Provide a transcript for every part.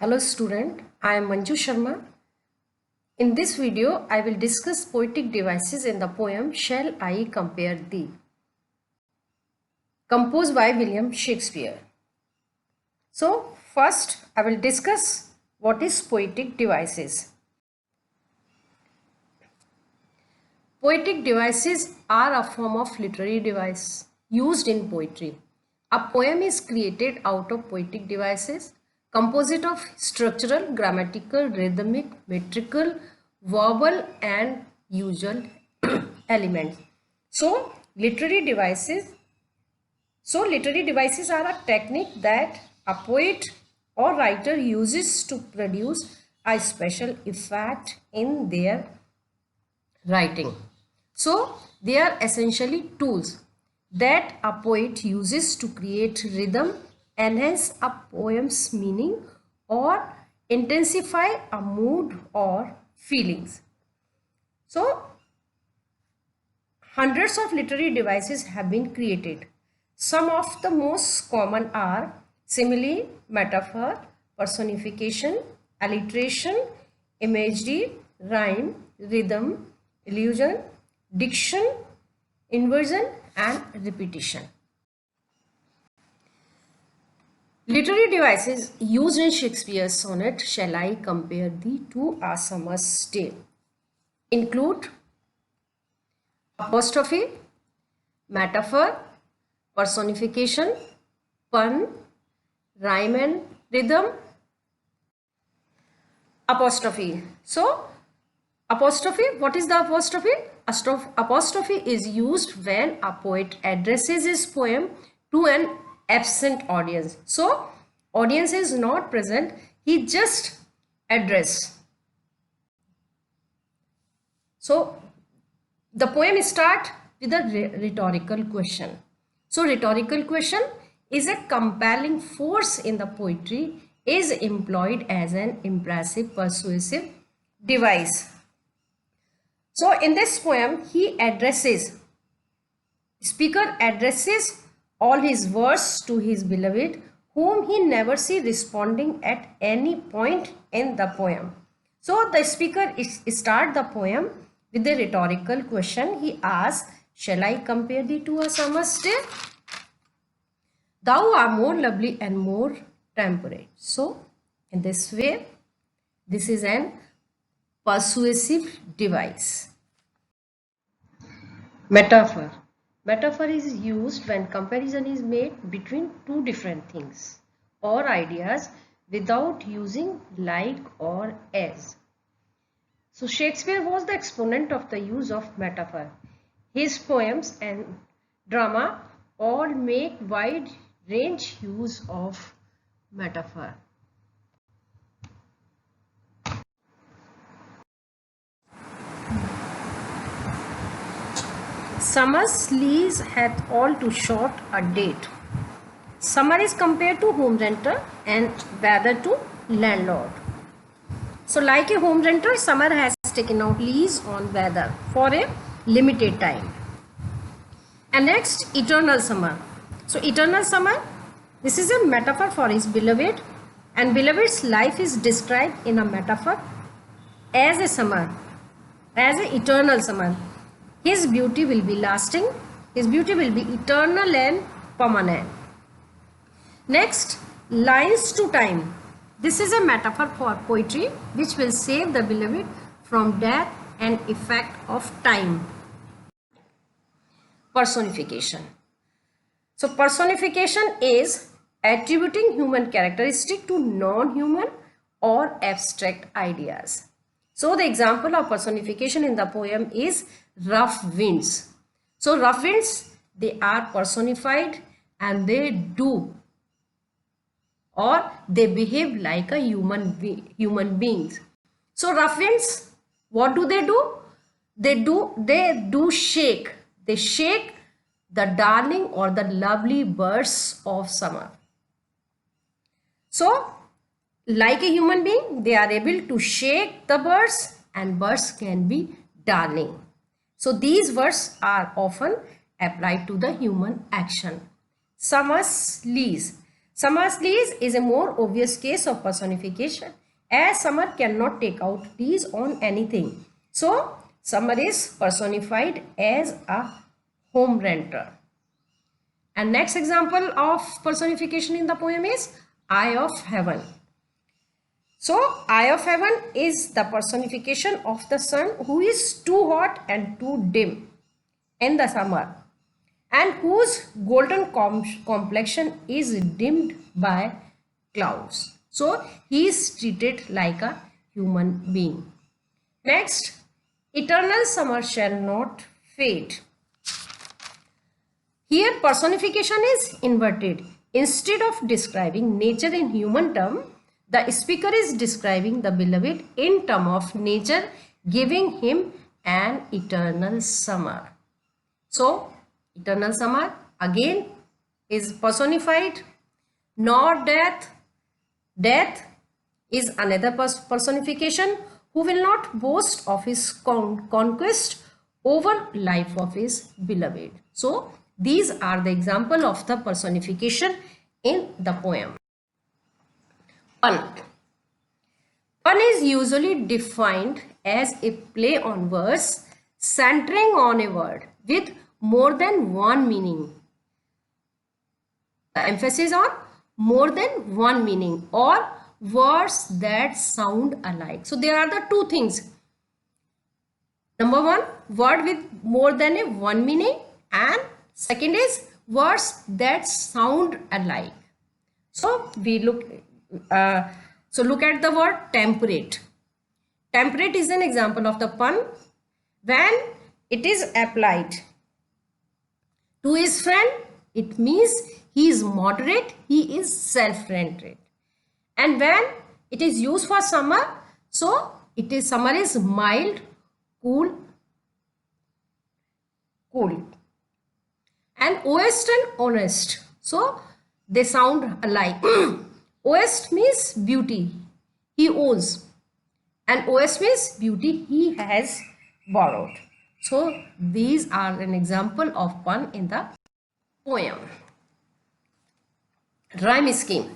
Hello student, I am Manju Sharma. In this video, I will discuss poetic devices in the poem Shall I Compare Thee, composed by William Shakespeare. So first, I will discuss what is poetic devices. Poetic devices are a form of literary device used in poetry. A poem is created out of poetic devices composite of structural, grammatical, rhythmic, metrical, verbal and usual elements. So literary devices are a technique that a poet or writer uses to produce a special effect in their writing. So they are essentially tools that a poet uses to create rhythm, enhance a poem's meaning, or intensify a mood or feelings. So hundreds of literary devices have been created. Some of the most common are simile, metaphor, personification, alliteration, imagery, rhyme, rhythm, illusion, diction, inversion and repetition. Literary devices used in Shakespeare's sonnet Shall I Compare Thee to a Summer's Day include apostrophe, metaphor, personification, pun, rhyme and rhythm. Apostrophe. So apostrophe, what is the apostrophe? Apostrophe is used when a poet addresses his poem to an absent audience. So audience is not present, he just address. So the poem starts with a rhetorical question. So rhetorical question is a compelling force in the poetry, is employed as an impressive persuasive device. So in this poem, speaker addresses all his words to his beloved, whom he never sees responding at any point in the poem. So the speaker starts the poem with a rhetorical question. He asks, shall I compare thee to a summer's day? Thou art more lovely and more temperate. So in this way, this is an persuasive device. Metaphor. Metaphor is used when comparison is made between two different things or ideas without using like or as. So Shakespeare was the exponent of the use of metaphor. His poems and drama all make wide range use of metaphor. Summer's lease hath all too short a date. Summer is compared to home renter and weather to landlord. So like a home renter, summer has taken out lease on weather for a limited time. And next, eternal summer. So eternal summer, this is a metaphor for his beloved, and beloved's life is described in a metaphor as a summer, as an eternal summer. His beauty will be lasting, his beauty will be eternal and permanent. Next, lines to time. This is a metaphor for poetry which will save the beloved from death and effect of time. Personification. So personification is attributing human characteristic to non-human or abstract ideas. So the example of personification in the poem is rough winds. So rough winds, they are personified and they do or they behave like a human beings. So rough winds, what do? They do shake. They shake the darling or the lovely birds of summer. So like a human being, they are able to shake the birds and birds can be darling. So these words are often applied to the human action. Summer's lease. Summer's lease is a more obvious case of personification, as summer cannot take out lease on anything. So, summer is personified as a home renter. And next example of personification in the poem is Eye of Heaven. So, Eye of Heaven is the personification of the sun who is too hot and too dim in the summer, and whose golden complexion is dimmed by clouds. So, he is treated like a human being. Next, eternal summer shall not fade. Here, personification is inverted. Instead of describing nature in human term, the speaker is describing the beloved in term of nature, giving him an eternal summer. So, eternal summer again is personified, nor death. Death is another personification who will not boast of his conquest over life of his beloved. So, these are the example of the personification in the poem. Pun. Pun is usually defined as a play on words centering on a word with more than one meaning. The emphasis on more than one meaning or words that sound alike. So there are the two things. Number one, word with more than a one meaning, and second is words that sound alike. So we look at the word temperate. Temperate is an example of the pun when it is applied to his friend. It means he is moderate, he is self-centered. And when it is used for summer, so summer is mild, cool. And honest and honest, so they sound alike. Honest means beauty he owns, and honest means beauty he has borrowed. So these are an example of pun in the poem. Rhyme scheme.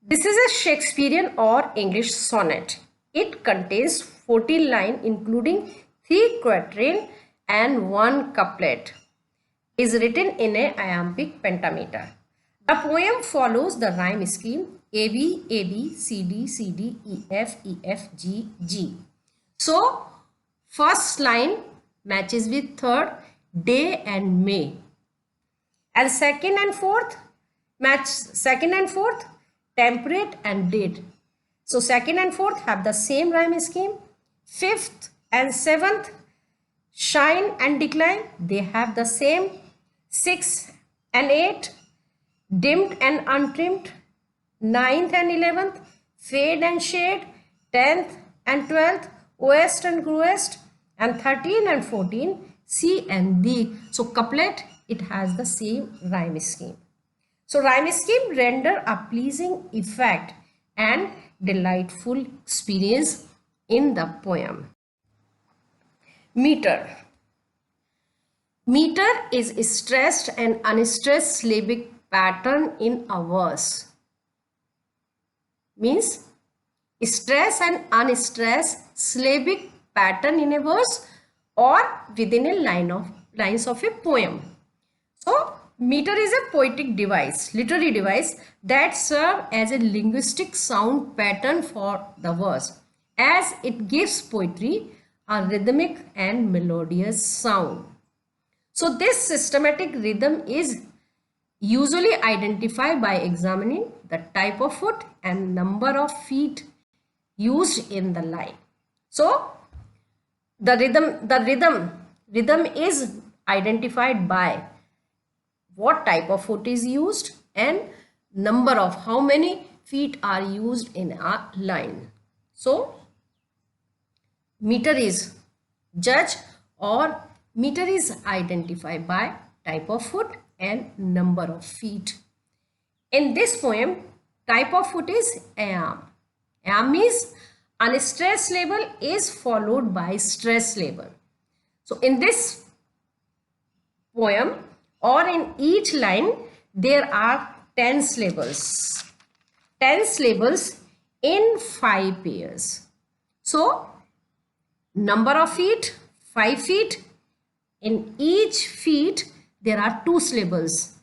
This is a Shakespearean or English sonnet. It contains 14 lines including 3 quatrain and 1 couplet. Is written in a iambic pentameter. The poem follows the rhyme scheme AB, AB, CD, CD, EF, EF, G, G. So, first line matches with third, day and May. And second and fourth match second and fourth, temperate and date. So, second and fourth have the same rhyme scheme. Fifth and seventh, shine and decline, they have the same. 6 and 8, dimmed and untrimmed. 9th and 11th, fade and shade. 10th and 12th, oest and growest. And 13 and 14, C and D. So couplet, it has the same rhyme scheme. So rhyme scheme render a pleasing effect and delightful experience in the poem. Meter. Meter is a stressed and unstressed syllabic pattern in a verse. Means stress and unstressed syllabic pattern in a verse or within a lines of a poem. So meter is a poetic device, literary device that serves as a linguistic sound pattern for the verse, as it gives poetry a rhythmic and melodious sound. So this systematic rhythm is usually identified by examining the type of foot and number of feet used in the line. So the rhythm is identified by what type of foot is used and number of how many feet are used in a line. So meter is judge or meter is identified by type of foot and number of feet. In this poem, type of foot is am. Am means unstressed syllable is followed by stressed syllable. So in this poem or in each line, there are 10 syllables. 10 syllables in 5 pairs. So, number of feet, 5 feet. In each feet, there are 2 syllables.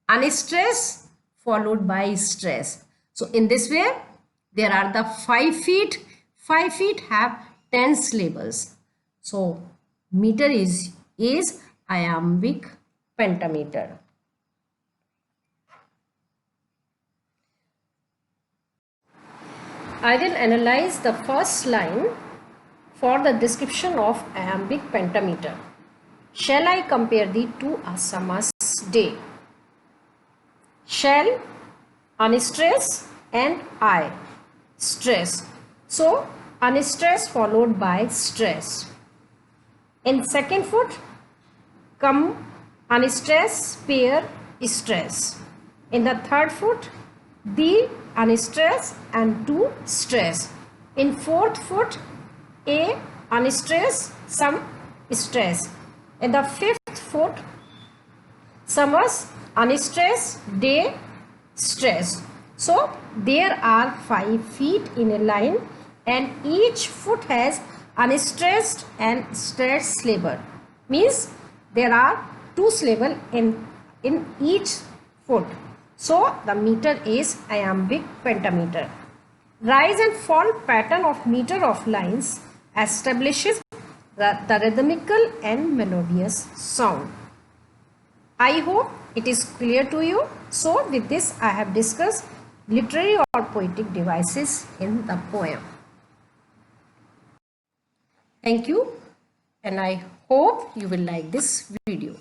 Unstressed followed by stress. So, in this way, there are the 5 feet. 5 feet have 10 syllables. So, meter is iambic pentameter. I will analyze the first line for the description of iambic pentameter. Shall I compare the two a summer's day? Shall, unstressed, and I, stress. So, unstressed followed by stress. In second foot, come, unstressed, pair, stress. In the third foot, the unstressed and to stress. In fourth foot, a unstressed, some stress. In the fifth foot, summers, unstressed, day, stress. So there are 5 feet in a line and each foot has unstressed and stressed syllable. Means there are 2 syllable in each foot. So the meter is iambic pentameter. Rise and fall pattern of meter of lines establishes the rhythmical and melodious sound. I hope it is clear to you. So with this I have discussed literary or poetic devices in the poem. Thank you and I hope you will like this video.